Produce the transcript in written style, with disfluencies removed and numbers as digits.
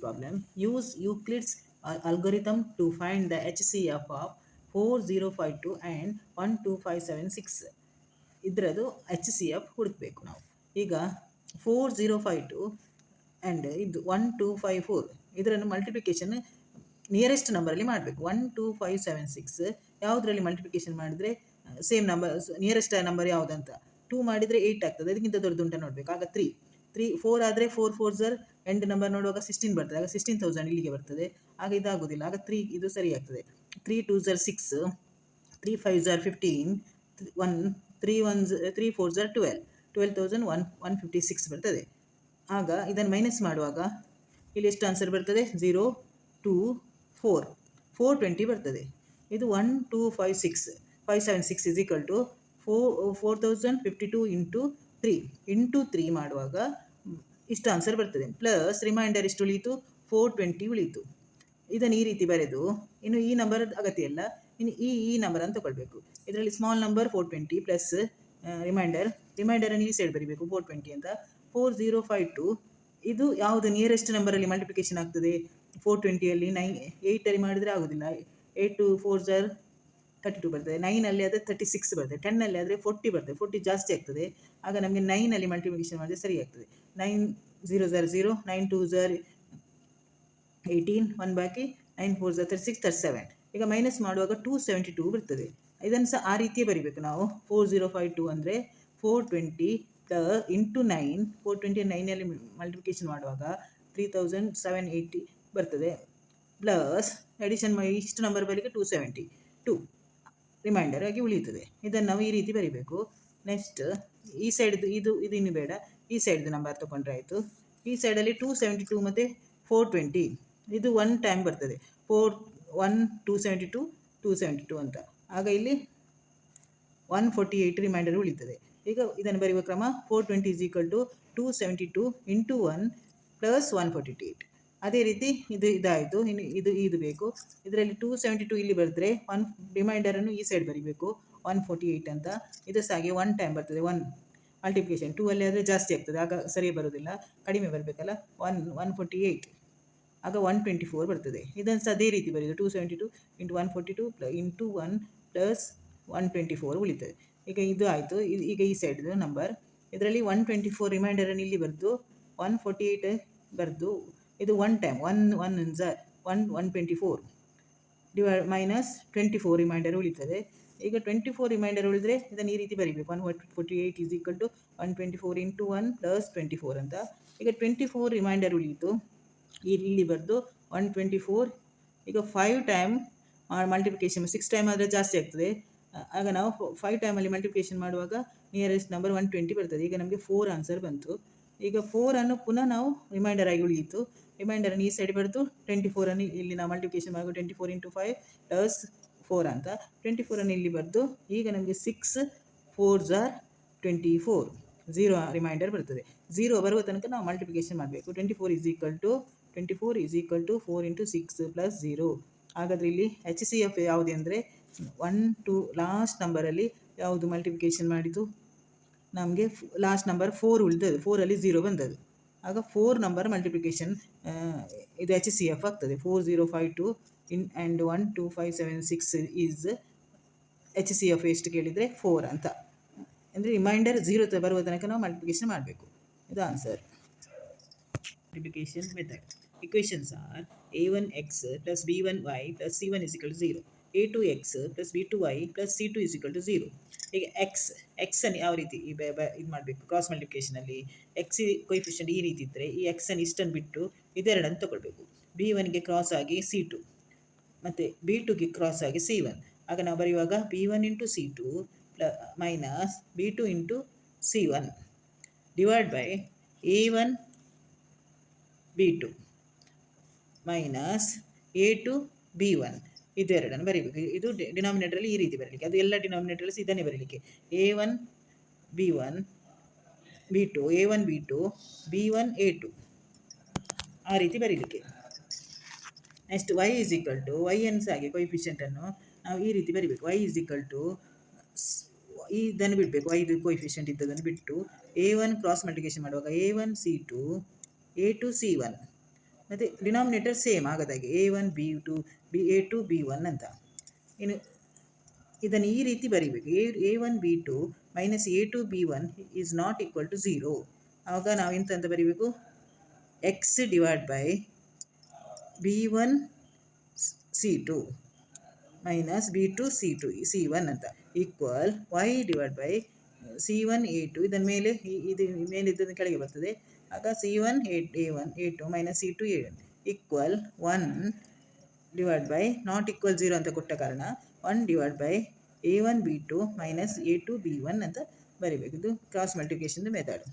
problem. Use Euclid's algorithm to find the HCF of 4052 and 12576. ಇದರದು HCF ಹುಡುಕಬೇಕು ನಾವು. ಈಗ 4052 and ಇದು 1254 ಇದರನ್ನು ಮಲ್ಟಿಪ್ಲಿಕೇಶನ್ ನಿಯರೆಸ್ಟ್ ನಂಬರಲ್ಲಿ ಮಾಡಬೇಕು. 12576 ಯಾವುದರಲ್ಲಿ ಮಲ್ಟಿಪ್ಲಿಕೇಶನ್ ಮಾಡಿದರೆ ಸೇಮ್ ನಂಬರ್, ನಿಯರೆಸ್ಟ್ ನಂಬರ್ ಯಾವುದಂತ 2 ಮಾಡಿದರೆ 8 ಆಗ್ತದೆ, ಅದಕ್ಕಿಂತ ದೊಡ್ಡದುಂಟ ನೋಡಬೇಕು. ಆಗ 4 ಆದರೆ 4 4 ಸರ್ ಎಂಡ್ ನಂಬರ್ ನೋಡುವಾಗ 16 ಬರ್ತದೆ, ಆಗ 16,000 ಇಲ್ಲಿಗೆ ಬರ್ತದೆ. ಆಗ ಇದಾಗೋದಿಲ್ಲ, ಆಗ 3 ಇದು ಸರಿ ಆಗ್ತದೆ. 3 2 6, 3 5 15, 3 4 12, 12,156 ಬರ್ತದೆ. ಆಗ ಇದನ್ನು ಮೈನಸ್ ಮಾಡುವಾಗ ಇಲ್ಲಿ ಎಷ್ಟು ಆನ್ಸರ್ ಬರ್ತದೆ? 0 2 4 420 ಬರ್ತದೆ. ಇದು 1256576 ಇಸ್ ಈಕ್ವಲ್ ಟು 4052 ಇಂಟು 3 ಮಾಡುವಾಗ ಇಷ್ಟು ಆನ್ಸರ್ ಬರ್ತದೆ. ಪ್ಲಸ್ ರಿಮೈಂಡರ್ ಎಷ್ಟು ಉಳೀತು? 420 ಉಳೀತು. ಇದನ್ನು ಈ ರೀತಿ ಬರೆದು, ಇನ್ನು ಈ ನಂಬರ್ ಅಗತ್ಯ ಇಲ್ಲ, ಇನ್ನು ಈ ನಂಬರ್ ಅಂತ ತಗೊಳ್ಬೇಕು. ಇದರಲ್ಲಿ ಸ್ಮಾಲ್ ನಂಬರ್ 420 ಪ್ಲಸ್ ರಿಮೈಂಡರನ್ನು ಈ ಸೈಡ್ ಬರೀಬೇಕು 420 ಅಂತ. 4052 ಇದು ಯಾವುದು ನಿಯರೆಸ್ಟ್ ನಂಬರಲ್ಲಿ ಮಲ್ಟಿಪ್ಲಿಕೇಶನ್ ಆಗ್ತದೆ? 420ಯಲ್ಲಿ 8ಅಲ್ಲಿ ಮಾಡಿದರೆ ಆಗೋದಿಲ್ಲ. 8 2 4 32 ಬರ್ತದೆ. 9ಅಲ್ಲಿ ಆದರೆ 36 ಬರ್ತದೆ. 10ಅಲ್ಲಿ ಆದರೆ 40 ಬರ್ತದೆ. 40 ಜಾಸ್ತಿ ಆಗ್ತದೆ. ಆಗ ನಮಗೆ 9ಅಲ್ಲಿ ಮಲ್ಟಿಪ್ಲಿಕೇಶನ್ ಮಾಡಿದ್ರೆ ಸರಿ ಆಗ್ತದೆ. 9 0 0, 9 2 18, 1 ಬಾಕಿ 9 4 36, 37. ಈಗ ಮೈನಸ್ ಮಾಡುವಾಗ 272 ಬರ್ತದೆ. ಇದನ್ನು ಸಹ ಆ ರೀತಿಯೇ ಬರಿಬೇಕು ನಾವು. 4052 ಅಂದರೆ 420 ಇಂಟು 9, 420 9ಅಲ್ಲಿ ಮಲ್ಟಿಪ್ಲಿಕೇಶನ್ ಮಾಡುವಾಗ 3780 ಬರ್ತದೆ. ಪ್ಲಸ್ ಅಡಿಷನ್ ಇಷ್ಟು ನಂಬರ್ ಬರಲಿಕ್ಕೆ 272 ರಿಮೈಂಡರ್ ಆಗಿ ಉಳಿಯುತ್ತದೆ. ಇದನ್ನು ನಾವು ಈ ರೀತಿ ಬರಿಬೇಕು. ನೆಕ್ಸ್ಟ್ ಈ ಸೈಡ್ದು ಇದು ಇನ್ನು ಬೇಡ, ಈ ಸೈಡ್ದು ನಂಬರ್ ತೊಗೊಂಡ್ರೆ ಆಯಿತು. ಈ ಸೈಡಲ್ಲಿ 272 ಮತ್ತು 420 ಇದು 1 ಟೈಮ್ ಬರ್ತದೆ. 272 272 ಅಂತ. ಆಗ ಇಲ್ಲಿ 148 ರಿಮೈಂಡರ್ ಉಳಿತದೆ. ಈಗ ಇದನ್ನು ಬರೆಯುವ ಕ್ರಮ 420 is equal to 272 into 1 plus 148. ಅದೇ ರೀತಿ ಇದಾಯಿತು. ಇನ್ನು ಇದು ಬೇಕು. ಇದರಲ್ಲಿ 272 ಇಲ್ಲಿ ಬರೆದ್ರೆ ರಿಮೈಂಡರನ್ನು ಈ ಸೈಡ್ ಬರೀಬೇಕು 148 ಅಂತ. ಇದು ಸಹ ಹಾಗೆ 1 ಟೈಮ್ ಬರ್ತದೆ. 1 ಮಲ್ಟಿಪ್ಲಿಕೇಶನ್ 2 ಅಲ್ಲಿ ಆದರೆ ಜಾಸ್ತಿ ಆಗ್ತದೆ, ಆಗ ಸರಿ ಬರೋದಿಲ್ಲ, ಕಡಿಮೆ ಬರಬೇಕಲ್ಲ. 148 ಆಗ 124 ಬರ್ತದೆ. ಇದನ್ನು ಸಹ ಅದೇ ರೀತಿ ಬರೆಯೋದು 272 ಇಂಟು 142 ಇಂಟು 1 ಪ್ಲಸ್ 124 ಉಳಿತದೆ. ಈಗ ಇದು ಆಯಿತು. ಈಗ ಈ ಸೈಡ್ದು ನಂಬರ್ ಇದರಲ್ಲಿ 124 ರಿಮೈಂಡರನ್ನು ಇಲ್ಲಿ ಬರೆದು 148 ಬರೆದು ಇದು 1 ಟೈಮ್ 124 ಮೈನಸ್ 24 ರಿಮೈಂಡರ್ ಉಳಿತದೆ. ಈಗ 24 ರಿಮೈಂಡರ್ ಉಳಿದರೆ ಇದನ್ನು ಈ ರೀತಿ ಬರೀಬೇಕು. 148 is equal to 124 into 1 plus 24 ಅಂತ. ಈಗ 24 ರಿಮೈಂಡರ್ ಉಳಿಯಿತು, ಇಲ್ಲಿ ಬರೆದು 124. ಈಗ 5 ಟೈಮ್ ಮಲ್ಟಿಪ್ಲಿಕೇಶನ್ 6 ಟೈಮ್ ಆದರೆ ಜಾಸ್ತಿ ಆಗ್ತದೆ. ಆಗ ನಾವು 5 ಟೈಮಲ್ಲಿ ಮಲ್ಟಿಪ್ಲಿಕೇಶನ್ ಮಾಡುವಾಗ ನಿಯರೆಸ್ಟ್ ನಂಬರ್ 120 ಬರ್ತದೆ. ಈಗ ನಮಗೆ 4 ಆನ್ಸರ್ ಬಂತು. ಈಗ 4ಅನ್ನು ಪುನಃ ನಾವು ರಿಮೈಂಡರ್ ಆಗಿ ಉಳಿಯಿತು. ರಿಮೈಂಡರನ್ನು ಈ ಸೈಡ್ ಬರೆದು 24ಅನ್ನು ಇಲ್ಲಿ ನಾವು ಮಲ್ಟಿಪ್ಲಿಕೇಶನ್ ಮಾಡುವಾಗ 24 ಇಂಟು 5 ಪ್ಲಸ್ 4 ಅಂತ. 24ಅನ್ನು ಇಲ್ಲಿ ಬರೆದು ಈಗ ನಮಗೆ 6 4 24 0 ರಿಮೈಂಡರ್ ಬರ್ತದೆ. 0 ಬರುವ ತನಕ ನಾವು ಮಲ್ಟಿಪ್ಲಿಕೇಶನ್ ಮಾಡಬೇಕು. 24 is equal to 4 into 6 plus 0. ಹಾಗಾದರೆ ಇಲ್ಲಿ HCF ಯಾವುದು ಅಂದರೆ 1 2 ಲಾಸ್ಟ್ ನಂಬರಲ್ಲಿ ಯಾವುದು ಮಲ್ಟಿಪ್ಲಿಕೇಶನ್ ಮಾಡಿದ್ದು ನಮಗೆ ಲಾಸ್ಟ್ ನಂಬರ್ 4 ಉಳಿದದ್ದು, 4ಅಲ್ಲಿ 0 ಬಂದದ್ದು. ಆಗ 4 ನಂಬರ್ ಮಲ್ಟಿಪ್ಲಿಕೇಶನ್ ಇದು HCF ಆಗ್ತದೆ. 4052 ಆ್ಯಂಡ್ 12576 ಈಸ್ HCF ಎಷ್ಟು ಕೇಳಿದರೆ 4 ಅಂತ. ಅಂದರೆ ರಿಮೈಂಡರ್ 0 ಬರುವ ತನಕ ನಾವು ಮಲ್ಟಿಪ್ಲಿಕೇಶನ್ ಮಾಡಬೇಕು. ಇದು answer. Multiplication method. Equations are a1x plus b1y plus c1 is equal to 0. a2x plus b2y plus c2 is equal to 0. ಈಗ ಎಕ್ಸನ್ನು ಯಾವ ರೀತಿ ಇದು ಮಾಡಬೇಕು? ಕ್ರಾಸ್ ಮಲ್ಟಿಪ್ಲಿಕೇಶನಲ್ಲಿ ಎಕ್ಸ್ ಕೊಯಿಫಿಷಿಯಂಟ್ ಈ ರೀತಿ ಇದ್ದರೆ ಈ ಎಕ್ಸನ್ನು ಇಷ್ಟನ್ನು ಬಿಟ್ಟು ಇದೆರಡನ್ನು ತಗೊಳ್ಬೇಕು. b1ಗೆ ಕ್ರಾಸ್ ಆಗಿ c2 ಮತ್ತು b2ಗೆ ಕ್ರಾಸ್ ಆಗಿ c1. ಆಗ ನಾವು ಬರೆಯುವಾಗ b1 into c2 minus b2 into c1 divide by a1 b2 minus a2 b1 ಇದೆರಡನ್ನು ಬರೀಬೇಕು. ಇದು ಡಿನಾಮಿನೇಟರಲ್ಲಿ ಈ ರೀತಿ ಬರಲಿಕ್ಕೆ, ಅದು ಎಲ್ಲ ಡಿನಾಮಿನೇಟರ್ಸ್ ಇದನ್ನೇ ಬರಲಿಕ್ಕೆ. a1 b1 b2 a1 b2 b1 a2 ಆ ರೀತಿ ಬರೀಲಿಕ್ಕೆ. Next y is equal to y-ಅನ್ನು ಸಹ ಹಾಗೆ ಕೊಯಿಫಿಷಿಯಂಟನ್ನು ನಾವು ಈ ರೀತಿ ಬರೀಬೇಕು. y is equal to ಇದನ್ನು ಬಿಡಬೇಕು, y ಇದು ಕೊಯಿಫಿಷಿಯಂಟ್ ಇದ್ದದನ್ನು ಬಿಟ್ಟು a1 ಕ್ರಾಸ್ ಮಲ್ಟಿಪ್ಲಿಕೇಶನ್ ಮಾಡುವಾಗ a1 c2 a2 c1 ಮತ್ತು ಡಿನಾಮಿನೇಟರ್ ಸೇಮ್ ಆಗದಾಗೆ A1 B2 A2 B1 ಅಂತ. ಇನ್ನು ಇದನ್ನು ಈ ರೀತಿ ಬರೀಬೇಕು, A1 B2 minus A2 B1 is not equal to 0. ಆವಾಗ ನಾವು ಎಂತ ಅಂತ ಬರೀಬೇಕು, X divide by B1 C2 minus B2 C1 ಅಂತ equal y divide by C1 A2, ಇದನ್ನ ಮೇಲೆ ಇದು ಮೇಲಿದ್ದನ್ನು ಕೆಳಗೆ ಬರ್ತದೆ. ಆಗ C1 A1 A2 minus C2 A1 equal 1 divide by not equal 0 ಅಂತ ಕೊಟ್ಟ ಕಾರಣ 1 divide by A1 B2 minus A2 B1 ಅಂತ ಬರೀಬೇಕು. ಇದು ಕ್ರಾಸ್ ಮಲ್ಟಿಪ್ಲಿಕೇಶನ್ ಮೆಥಡ್.